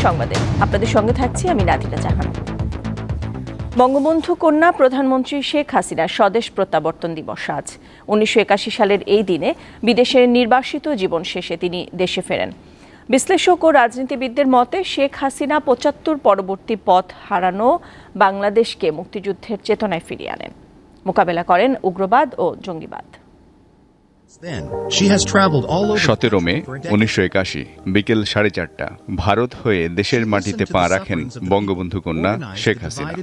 সংবাদে আপনাদের সঙ্গে থাকছি আমি নাদিরা জাহান। বঙ্গবন্ধু কন্যা প্রধানমন্ত্রী শেখ হাসিনার স্বদেশ প্রত্যাবর্তন দিবস আজ। ১৯৮১ সালের এই দিনে বিদেশের নির্বাসিত জীবন শেষে তিনি দেশে ফেরেন। বিশ্লেষক ও রাজনীতিবিদদের মতে শেখ হাসিনা ৭৫ পরবর্তী পথ হারানো বাংলাদেশকে মুক্তিযুদ্ধের চেতনায় ফিরিয়ে আনেন, মোকাবেলা করেন উগ্রবাদ ও জঙ্গিবাদ। ১৭ মে ১৯৮১ বিকেল ৪:৩০ ভারত হয়ে দেশের মাটিতে পা রাখেন বঙ্গবন্ধু কন্যা শেখ হাসিনা।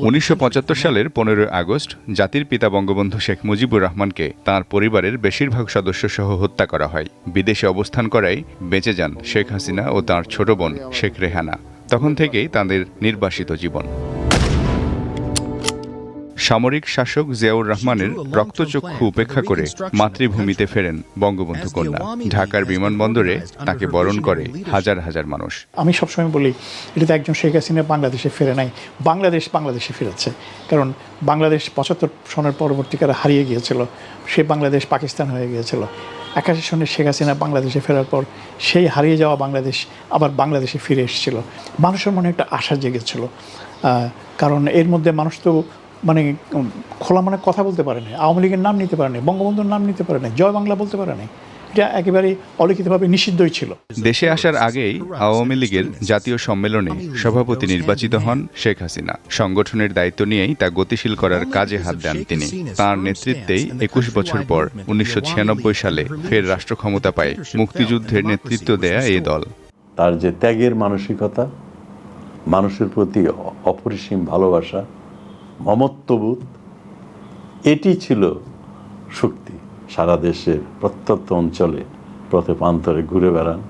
১৯৭৫ সালের ১৫ আগস্ট জাতির পিতা বঙ্গবন্ধু শেখ মুজিবুর রহমানকে তাঁর পরিবারের বেশিরভাগ সদস্য সহ হত্যা করা হয়। বিদেশে অবস্থান করায় বেঁচে যান শেখ হাসিনা ও তাঁর ছোট বোন শেখ রেহানা। তখন থেকেই তাঁদের নির্বাসিত জীবন। সামরিক শাসক জিয়াউর রহমানের রক্তচক্ষু উপেক্ষা করে মাতৃভূমিতে ফেরেন বঙ্গবন্ধু কন্যা। ঢাকার বিমানবন্দরে তাকে বরণ করে হাজার হাজার মানুষ। আমি সবসময় বলি, এটা তো একজন শেখ হাসিনা বাংলাদেশে ফিরে নাই, বাংলাদেশে ফিরেছে। কারণ বাংলাদেশ ৭৫ সনের পরবর্তীকালে হারিয়ে গিয়েছিল, সে বাংলাদেশ পাকিস্তান হয়ে গিয়েছিল। ৮১ সনে শেখ হাসিনা বাংলাদেশে ফেরার পর সেই হারিয়ে যাওয়া বাংলাদেশ আবার বাংলাদেশে ফিরে এসেছিল। মানুষের মনে একটা আশা জেগেছিল, কারণ এর মধ্যে মানুষ তো খোলা কথা বলতে পারে না, আওয়ামী লীগের নাম নিতে পারে না, বঙ্গবন্ধুর নাম নিতে পারে না, জয় বাংলা বলতে পারে না। এটা একেবারে অলিখিতভাবে নিষিদ্ধই ছিল। দেশে আসার আগেই আওয়ামী লীগের জাতীয় সম্মেলনে সভাপতি নির্বাচিত হন শেখ হাসিনা। সংগঠনের দায়িত্ব নিয়েই তা গতিশীল করার কাজে হাত দেন তিনি। তাঁর নেতৃত্বেই ২১ বছর পর ১৯৯৬ সালে ফের রাষ্ট্র ক্ষমতা পায় মুক্তিযুদ্ধের নেতৃত্ব দেয়া এই দল। তার যে ত্যাগের মানসিকতা, মানুষের প্রতি অপরিসীম ভালোবাসা, মমত্ববোধ, এটি ছিল শক্তি। সারা দেশের প্রত্যন্ত অঞ্চলে পথে প্রান্তরে ঘুরে বেড়ান,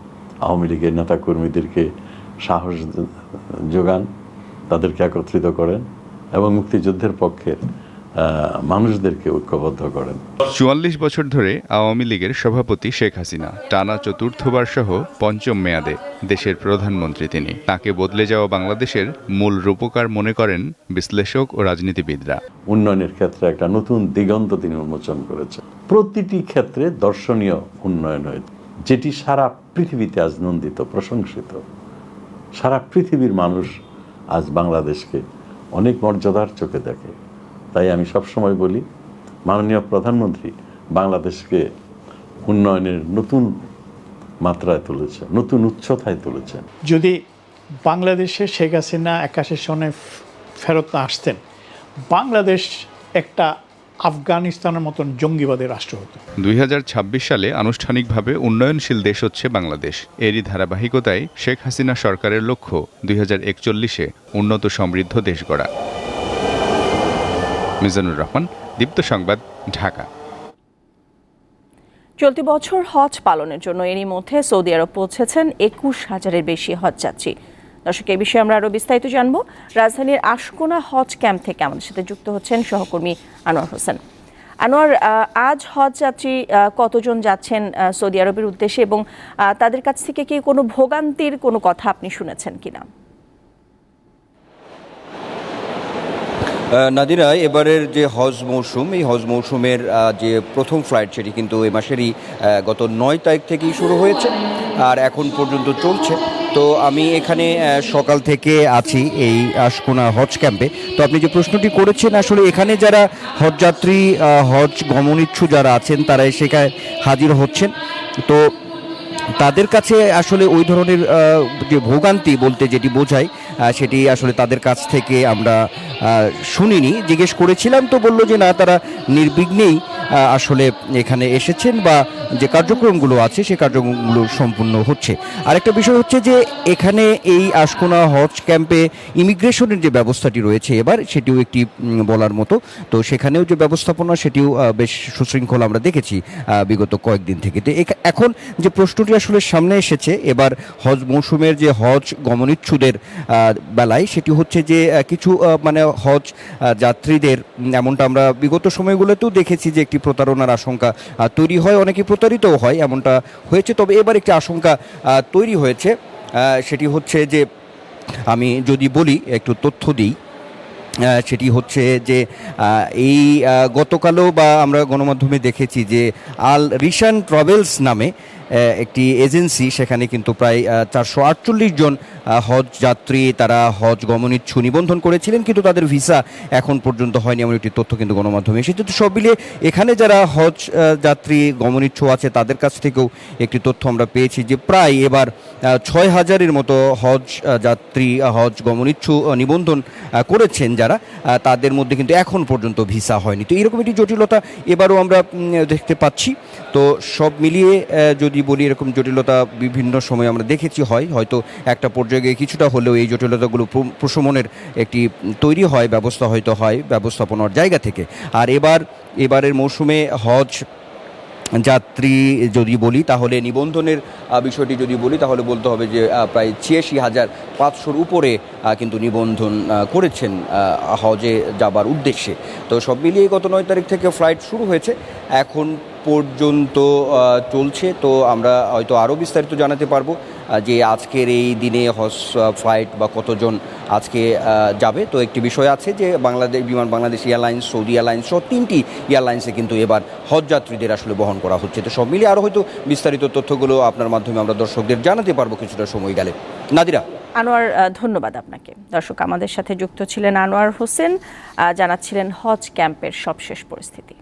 আওয়ামী লীগের নেতাকর্মীদেরকে সাহস যোগান, তাদেরকে একত্রিত করেন এবং মুক্তিযুদ্ধের পক্ষের মানুষদেরকে ঐক্যবদ্ধ করেন। ৪৪ বছর ধরে আওয়ামী লীগের সভাপতি শেখ হাসিনা টানা চতুর্থবার সহ পঞ্চম মেয়াদে দেশের প্রধানমন্ত্রী তিনি। তাকে বদলে যাওয়া বাংলাদেশের মূল রূপকার মনে করেন বিশ্লেষক ও রাজনীতিবিদরা। উন্নয়নের ক্ষেত্রে একটা নতুন দিগন্ত তিনি উন্মোচন করেছেন। প্রতিটি ক্ষেত্রে দর্শনীয় উন্নয়ন হয়েছে, যেটি সারা পৃথিবীতে আজ নন্দিত, প্রশংসিত। সারা পৃথিবীর মানুষ আজ বাংলাদেশকে অনেক মর্যাদার চোখে দেখে। তাই আমি সবসময় বলি, মাননীয় প্রধানমন্ত্রী বাংলাদেশকে উন্নয়নের নতুন মাত্রায় তুলেছেন, নতুন উচ্চতায় তুলেছেন। যদি বাংলাদেশে শেখ হাসিনা ৮১ সনে ফেরত না আসতেন, বাংলাদেশ একটা আফগানিস্তানের মতন জঙ্গিবাদের রাষ্ট্র হতো। ২০২৬ সালে আনুষ্ঠানিকভাবে উন্নয়নশীল দেশ হচ্ছে বাংলাদেশ। এরই ধারাবাহিকতায় শেখ হাসিনা সরকারের লক্ষ্য ২০৪১-এ উন্নত সমৃদ্ধ দেশ গড়া। মিজানুর রহমান, দীপ্ত সংবাদ, ঢাকা। চলতি বছর হজ পালনের জন্য এরই মধ্যে সৌদি আরব পৌঁছেছেন ২১,০০০-এর বেশি হজযাত্রী। দর্শক, এই বিষয়ে আমরা আরও বিস্তারিত জানব। রাজধানীর আশকোনা হজ ক্যাম্প থেকে আমাদের সাথে যুক্ত হচ্ছেন সহকর্মী আনোয়ার হোসেন। আনোয়ার, আজ হজযাত্রী কতজন যাচ্ছেন সৌদি আরবের উদ্দেশ্যে, এবং তাদের কাছ থেকে কি কোনো ভোগান্তির কোনো কথা আপনি শুনেছেন কিনা? নাদিরা, এবারের যে হজ মৌসুম, এই হজ মৌসুমের যে প্রথম ফ্লাইট সেটি কিন্তু এই মাসেরই গত ৯ তারিখ থেকেই শুরু হয়েছে আর এখন পর্যন্ত চলছে। তো আমি এখানে সকাল থেকে আছি এই আশকোনা হজ ক্যাম্পে। তো আপনি যে প্রশ্নটি করেছেন, আসলে এখানে যারা হজযাত্রী, হজ গমনিচ্ছু যারা আছেন, তারা সেখানে হাজির হচ্ছেন। তো তাদের কাছে আসলে ওই ধরনের যে ভোগান্তি বলতে যেটি বোঝায়, সেটি আসলে তাদের কাছ থেকে আমরা শুনিনি। জিজ্ঞেস করেছিলাম, তো বলল যে না, তারা নির্বিঘ্নেই আসলে এখানে এসেছেন বা যে কার্যক্রমগুলো আছে সেই কার্যক্রমগুলো সম্পূর্ণ হচ্ছে। আরেকটা বিষয় হচ্ছে যে এখানে এই আশকোনা হজ ক্যাম্পে ইমিগ্রেশনের যে ব্যবস্থাটি রয়েছে এবার, সেটিও একটি বলার মতো। তো সেখানেও যে ব্যবস্থাপনা, সেটিও বেশ সুশৃঙ্খল আমরা দেখেছি বিগত কয়েকদিন থেকে। তো এখন যে প্রশ্নটি আসলে সামনে এসেছে এবার হজ মৌসুমের যে হজ গমনিচ্ছুদের বেলায়, সেটি হচ্ছে যে কিছু হজ যাত্রীদের, এমনটা আমরা বিগত সময়গুলোতেও দেখেছি যে একটি প্রতারণার আশঙ্কা তৈরি হয়, অনেকে প্রতারিতও হয়, এমনটা হয়েছে। তবে এবার একটি আশঙ্কা তৈরি হয়েছে, সেটি হচ্ছে যে, আমি যদি বলি, একটু তথ্য দিই, সেটি হচ্ছে যে এই গতকালও বা আমরা গণমাধ্যমে দেখেছি যে আল রিশান ট্রাভেলস নামে একটি এজেন্সি, সেখানে কিন্তু প্রায় 448 জন হজ যাত্রী তারা হজ গমনিচ্ছু নিবন্ধন করেছিলেন, কিন্তু তাদের ভিসা এখন পর্যন্ত হয়নি, এমন একটি তথ্য কিন্তু গণমাধ্যমে এসেছে। তো সব মিলিয়ে এখানে যারা হজ যাত্রী গমনিচ্ছু আছে তাদের কাছ থেকেও একটি তথ্য আমরা পেয়েছি যে প্রায় এবার 6,000-এর মতো হজ যাত্রী হজ গমনিচ্ছু নিবন্ধন করেছেন যারা, তাদের মধ্যে কিন্তু এখন পর্যন্ত ভিসা হয়নি। তো এরকম একটি জটিলতা এবারও আমরা দেখতে পাচ্ছি। তো সব মিলিয়ে যদি বলি, এরকম জটিলতা বিভিন্ন সময় আমরা দেখেছি, হয়তো একটা পর্যায়ে কিছুটা হলেও এই জটিলতাগুলো প্রশমনের একটি তৈরি হয়, ব্যবস্থা হয়তো হয় ব্যবস্থাপনার জায়গা থেকে। আর এবারের মৌসুমে হজ যাত্রী যদি বলি তাহলে নিবন্ধনের বিষয়টি যদি বলি তাহলে বলতে হবে যে প্রায় 86,500-র উপরে কিন্তু নিবন্ধন করেছেন হজে যাবার উদ্দেশ্যে। তো সব মিলিয়ে গত 9 তারিখ থেকে ফ্লাইট শুরু হয়েছে, এখন পর্যন্ত চলছে। তো আমরা হয়তো আরও বিস্তারিত জানাতে পারবো যে আজকের এই দিনে হজ ফ্লাইট বা কতজন আজকে যাবে। তো একটি বিষয় আছে যে বাংলাদেশ এয়ারলাইন্স, সৌদি এয়ারলাইন্স সহ 3টি এয়ারলাইন্সে কিন্তু এবার হজ যাত্রীদের আসলে বহন করা হচ্ছে। তো সব মিলিয়ে আরও হয়তো বিস্তারিত তথ্যগুলো আপনার মাধ্যমে আমরা দর্শকদের জানাতে পারবো কিছুটা সময় গেলে। নাদিরা। আনোয়ার, ধন্যবাদ আপনাকে। দর্শক, আমাদের সাথে যুক্ত ছিলেন আনোয়ার হোসেন, জানাচ্ছিলেন হজ ক্যাম্পের সবশেষ পরিস্থিতি।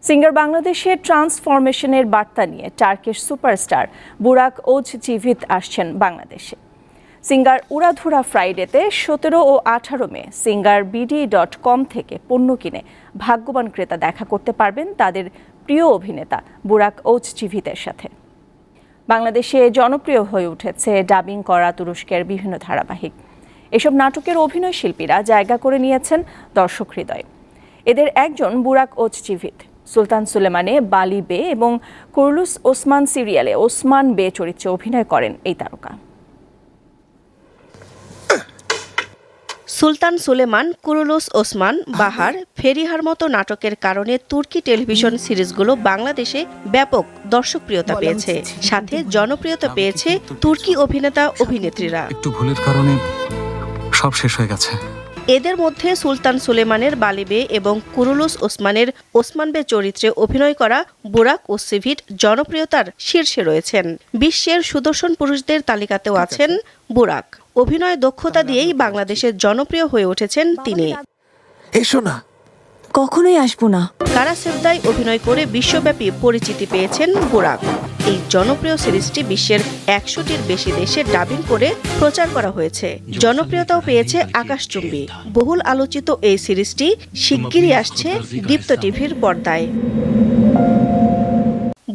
সিঙ্গার বাংলাদেশের ট্রান্সফরমেশনের বার্তা নিয়ে টার্কিশ সুপারস্টার বুরাক ওজচিভিত আসছেন বাংলাদেশে। সিঙ্গার উড়াধুরা ফ্রাইডেতে 17 ও 18 মে singarBD.com থেকে পণ্য কিনে ভাগ্যবান ক্রেতা দেখা করতে পারবেন তাদের প্রিয় অভিনেতা বুরাক ওজচিভিতের সাথে। বাংলাদেশে জনপ্রিয় হয়ে উঠেছে ডাবিং করা তুরস্কের বিভিন্ন ধারাবাহিক। এসব নাটকের অভিনয় শিল্পীরা জায়গা করে নিয়েছেন দর্শক হৃদয়ে। এদের একজন বুরাক ওজচিভিত। সুলতান সুলেমানে বালি বে এবং কুরুলুস ওসমান সিরিয়ালে ওসমান বে চরিত্রে অভিনয় করেন এই তারকা। সুলতান সুলেমান, কুরুলুস ওসমান, বাহার, ফেরিহার মতো নাটকের কারণে তুর্কি টেলিভিশন সিরিজগুলো বাংলাদেশে ব্যাপক দর্শকপ্রিয়তা পেয়েছে, সাথে জনপ্রিয়তা পেয়েছে তুর্কি অভিনেতা অভিনেত্রীরা। একটু ভুলের কারণে সব শেষ হয়ে গেছে। এদের মধ্যে সুলতান সুলেমানের বালিবে এবং কুরুলুস ওসমানের ওসমান বে চরিত্রে অভিনয় করা বুরাক ওজচিভিত জনপ্রিয়তার শীর্ষে রয়েছেন। বিশ্বের সুদর্শন পুরুষদের তালিকাতেও আছেন বুরাক। অভিনয় দক্ষতা দিয়েই বাংলাদেশে জনপ্রিয় হয়ে উঠেছেন তিনি। এসো না, কখনোই আসবো না। কারাসেবদায় অভিনয় করে বিশ্বব্যাপী পরিচিতি পেয়েছেন বুরাক। এই জনপ্রিয় সিরিজটি বিশ্বের 100টির বেশি দেশে ডাবিং করে প্রচার করা হয়েছে। জনপ্রিয়তাও পেয়েছে আকাশচুম্বী। বহুল আলোচিত এই সিরিজটি শিগগিরই আসছে দীপ্ত টিভির পর্দায়।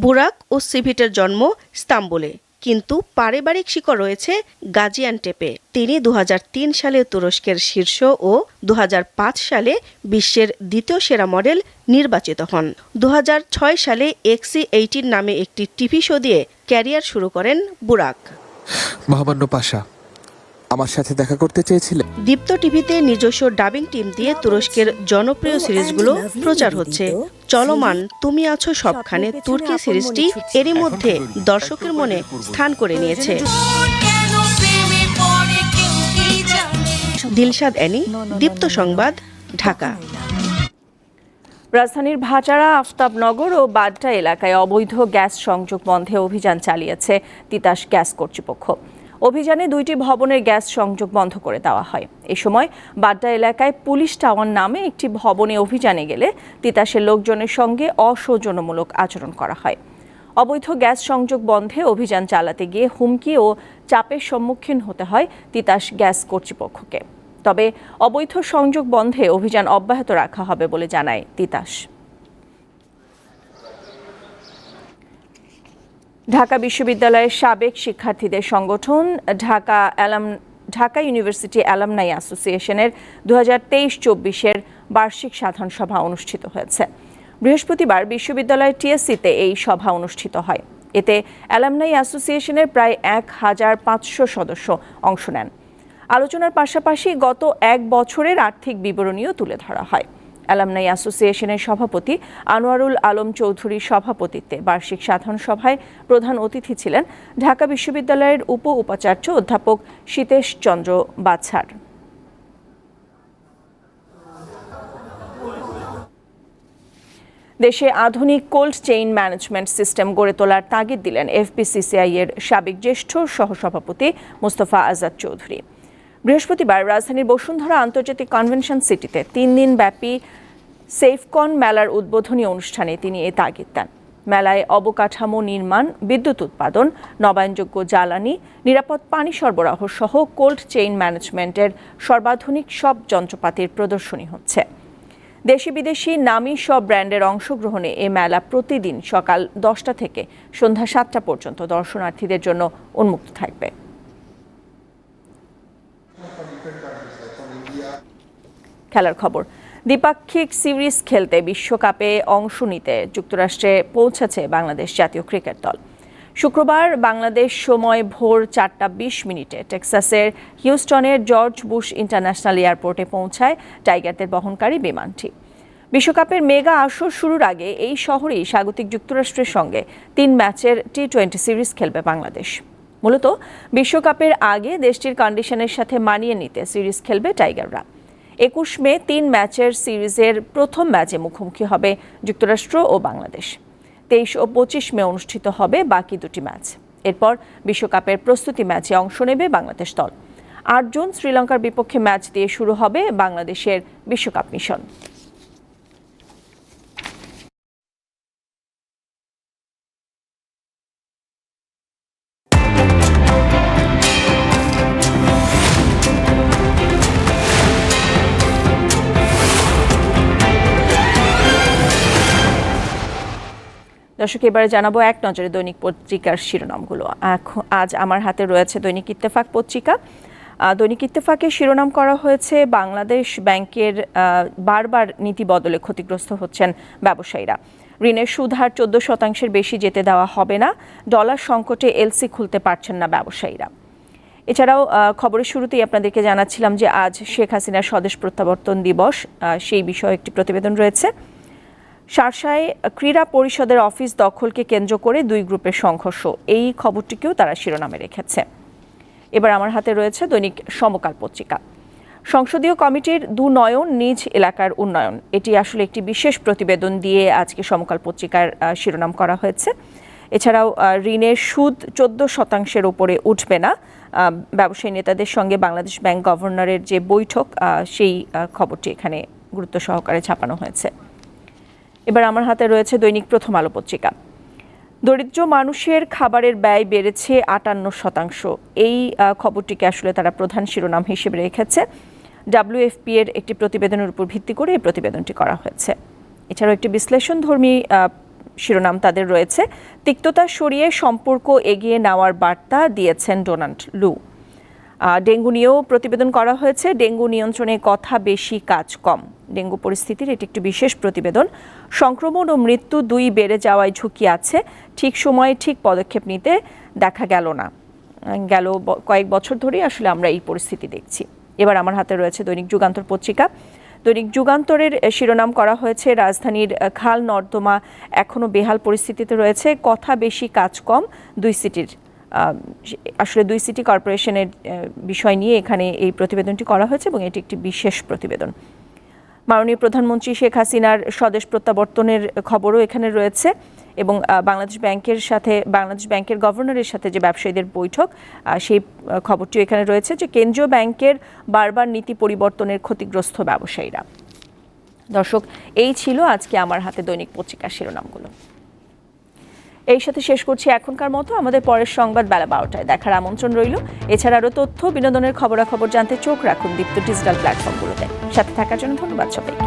বুরাক ওজচিভিতের জন্ম ইস্তাম্বুলে, কিন্তু পারিবারিক শিকড় রয়েছে গাজিয়ানটেপে। তিনি 2003 সালে তুরস্কের শীর্ষ ও 2005 সালে বিশ্বের দ্বিতীয় সেরা মডেল নির্বাচিত হন। 2006 সালে XC18 নামে একটি টিভি শো দিয়ে ক্যারিয়ার শুরু করেন বুরাক। মহামান্য পাশা আমার সাথে দেখা করতে চেয়েছিলেন। দীপ্ত টিভিতে নিজস্ব ডাবিং টিম দিয়ে তুরস্কের জনপ্রিয় সিরিজগুলো প্রচার হচ্ছে। চলমান তুমি আছো সবখানে তুর্কি সিরিজটি এরই মধ্যে দর্শকের মনে স্থান করে নিয়েছে। দিলশাদ অ্যানি, দীপ্ত সংবাদ, ঢাকা। রাজধানীর ভাটারা, আফতাবনগর ও বাড্ডা এলাকায় অবৈধ গ্যাস সংযোগ বন্ধে অভিযান চালিয়েছে তিতাস গ্যাস কর্তৃপক্ষ। অভিযানে 2টি ভবনের গ্যাস সংযোগ বন্ধ করে দেওয়া হয়। এ সময় বাড্ডা এলাকায় পুলিশ টাওয়ার নামে একটি ভবনে অভিযানে গেলে তিতাসের লোকজনের সঙ্গে অসৌজন্যমূলক আচরণ করা হয়। অবৈধ গ্যাস সংযোগ বন্ধে অভিযান চালাতে গিয়ে হুমকি ও চাপের সম্মুখীন হতে হয় তিতাস গ্যাস কর্তৃপক্ষকে। তবে অবৈধ সংযোগ বন্ধে অভিযান অব্যাহত রাখা হবে বলে জানায় তিতাস। ঢাকা বিশ্ববিদ্যালয়ের সাবেক শিক্ষার্থীদের সংগঠন ঢাকা ইউনিভার্সিটি অ্যালামনাই অ্যাসোসিয়েশনের 2023-24 বার্ষিক সাধারণ সভা অনুষ্ঠিত হয়েছে। বৃহস্পতিবার বিশ্ববিদ্যালয়ের টিএসসিতে এই সভা অনুষ্ঠিত হয়। এতে অ্যালামনাই অ্যাসোসিয়েশনের প্রায় 1500 সদস্য অংশ নেন। আলোচনার পাশাপাশি গত 1 বছরের আর্থিক বিবরণীও তুলে ধরা হয়। অ্যালামনাই অ্যাসোসিয়েশনের সভাপতি আনোয়ারুল আলম চৌধুরীর সভাপতিত্বে বার্ষিক সাধারণ সভায় প্রধান অতিথি ছিলেন ঢাকা বিশ্ববিদ্যালয়ের উপাচার্য অধ্যাপক সীতেশ চন্দ্র বাছার। দেশে আধুনিক কোল্ড চেইন ম্যানেজমেন্ট সিস্টেম গড়ে তোলার তাগিদ দিলেন এফবিসিসিআই এর সাবেক জ্যেষ্ঠ সহসভাপতি মোস্তফা আজাদ চৌধুরী। বৃহস্পতিবার রাজধানীর বসুন্ধরা আন্তর্জাতিক কনভেনশন সিটিতে 3 দিন ব্যাপী সেফকন মেলার উদ্বোধনী অনুষ্ঠানে তিনি এ তাগিদ দেন। মেলায় অবকাঠামো নির্মাণ, বিদ্যুৎ উৎপাদন, নবায়নযোগ্য জ্বালানি, নিরাপদ পানি সরবরাহ সহ কোল্ড চেইন ম্যানেজমেন্টের সর্বাধুনিক সব যন্ত্রপাতির প্রদর্শনী হচ্ছে। দেশি বিদেশি নামী সব ব্র্যান্ডের অংশগ্রহণে এ মেলা প্রতিদিন সকাল 10টা থেকে সন্ধ্যা 7টা পর্যন্ত দর্শনার্থীদের জন্য উন্মুক্ত থাকবে। খেলার খবর। দ্বিপাক্ষিক সিরিজ খেলতে বিশ্বকাপে অংশ নিতে যুক্তরাষ্ট্রে পৌঁছেছে বাংলাদেশ জাতীয় ক্রিকেট দল। শুক্রবার বাংলাদেশ সময় ভোর 4:20 টেক্সাসের হিউস্টনের জর্জ বুশ ইন্টারন্যাশনাল এয়ারপোর্টে পৌঁছায় টাইগারদের বহনকারী বিমানটি। বিশ্বকাপের মেগা আসর শুরুর আগে এই শহরেই স্বাগতিক যুক্তরাষ্ট্রের সঙ্গে 3 ম্যাচের টি-20 সিরিজ খেলবে বাংলাদেশ। মূলত বিশ্বকাপের আগে দেশটির কন্ডিশনের সাথে মানিয়ে নিতে সিরিজ খেলবে টাইগাররা। 21 মে 3 ম্যাচের সিরিজের প্রথম ম্যাচে মুখোমুখি হবে যুক্তরাষ্ট্র ও বাংলাদেশ। 23 ও 25 মে অনুষ্ঠিত হবে বাকি 2টি ম্যাচ। এরপর বিশ্বকাপের প্রস্তুতি ম্যাচে অংশ নেবে বাংলাদেশ দল। 8 জুন শ্রীলঙ্কার বিপক্ষে ম্যাচ দিয়ে শুরু হবে বাংলাদেশের বিশ্বকাপ মিশন। দর্শক, এবারে জানাবো এক নজরে দৈনিক পত্রিকার শিরোনামগুলো। আজ আমার হাতে রয়েছে দৈনিক ইত্তেফাক পত্রিকা। দৈনিক ইত্তেফাকের শিরোনাম করা হয়েছে বাংলাদেশ ব্যাংকের বারবার নীতি বদলে ক্ষতিগ্রস্ত হচ্ছেন ব্যবসায়ীরা। ঋণের সুদ হার 14% বেশি যেতে দেওয়া হবে না। ডলার সংকটে এলসি খুলতে পারছেন না ব্যবসায়ীরা। এছাড়াও খবরের শুরুতেই আপনাদেরকে জানাচ্ছিলাম যে আজ শেখ হাসিনার স্বদেশ প্রত্যাবর্তন দিবস, সেই বিষয়ে একটি প্রতিবেদন রয়েছে। শার্শায় ক্রীড়া পরিষদের অফিস দখলকে কেন্দ্র করে 2 গ্রুপের সংঘর্ষ, এই খবরটিকেও তারা শিরোনামে রেখেছে। এবার আমার হাতে রয়েছে দৈনিক সমকাল পত্রিকা। সংসদীয় কমিটির 2 নয়ন নিজ এলাকার উন্নয়ন, এটি আসলে একটি বিশেষ প্রতিবেদন দিয়ে আজকে সমকাল পত্রিকার শিরোনাম করা হয়েছে। এছাড়াও ঋণের সুদ 14% উপরে উঠবে না। ব্যবসায়ী নেতাদের সঙ্গে বাংলাদেশ ব্যাংক গভর্নরের যে বৈঠক, সেই খবরটি এখানে গুরুত্ব সহকারে ছাপানো হয়েছে। এবার আমার হাতে রয়েছে দৈনিক প্রথম আলো পত্রিকা। দরিদ্র মানুষের খাবারের ব্যয় বেড়েছে 58%, এই খবরটিকে আসলে তারা প্রধান শিরোনাম হিসেবে রেখেছে। WFP এর একটি প্রতিবেদনের উপর ভিত্তি করে এই প্রতিবেদনটি করা হয়েছে। এছাড়াও একটি বিশ্লেষণধর্মী শিরোনাম তাদের রয়েছে। তিক্ততা সরিয়ে সম্পর্ক এগিয়ে নেওয়ার বার্তা দিয়েছেন ডোনাল্ড লু। ডেঙ্গু নিয়েও প্রতিবেদন করা হয়েছে। ডেঙ্গু নিয়ন্ত্রণে কথা বেশি, কাজ কম। ডেঙ্গু পরিস্থিতির এটি একটি বিশেষ প্রতিবেদন। সংক্রমণ ও মৃত্যু 2 বেড়ে যাওয়ায় ঝুঁকি আছে, ঠিক সময়ে ঠিক পদক্ষেপ নিতে দেখা গেল না। গেল কয়েক বছর ধরেই আসলে আমরা এই পরিস্থিতি দেখছি। এবার আমার হাতে রয়েছে দৈনিক যুগান্তর পত্রিকা। দৈনিক যুগান্তরের শিরোনাম করা হয়েছে রাজধানীর খাল নর্দমা এখনও বেহাল পরিস্থিতিতে রয়েছে, কথা বেশি, কাজ কম। 2 সিটির আসলে 2 সিটি কর্পোরেশনের বিষয় নিয়ে এখানে এই প্রতিবেদনটি করা হয়েছে এবং এটি একটি বিশেষ প্রতিবেদন। মাননীয় প্রধানমন্ত্রী শেখ হাসিনার স্বদেশ প্রত্যাবর্তনের খবরও এখানে রয়েছে এবং বাংলাদেশ ব্যাংকের গভর্নরের সাথে যে ব্যবসায়ীদের বৈঠক, সেই খবরটিও এখানে রয়েছে যে কেন্দ্রীয় ব্যাংকের বারবার নীতি পরিবর্তনের ক্ষতিগ্রস্ত ব্যবসায়ীরা। দর্শক, এই ছিল আজকে আমার হাতে দৈনিক পত্রিকার শিরোনামগুলো। এই সাথে শেষ করছি এখনকার মতো। আমাদের পরের সংবাদ বেলা 12টায় দেখার আমন্ত্রণ রইল। এছাড়া আরও তথ্য বিনোদনের খবরাখবর জানতে চোখ রাখুন দীপ্ত ডিজিটাল প্ল্যাটফর্মগুলোতে। সাথে থাকার জন্য ধন্যবাদ সবাইকে।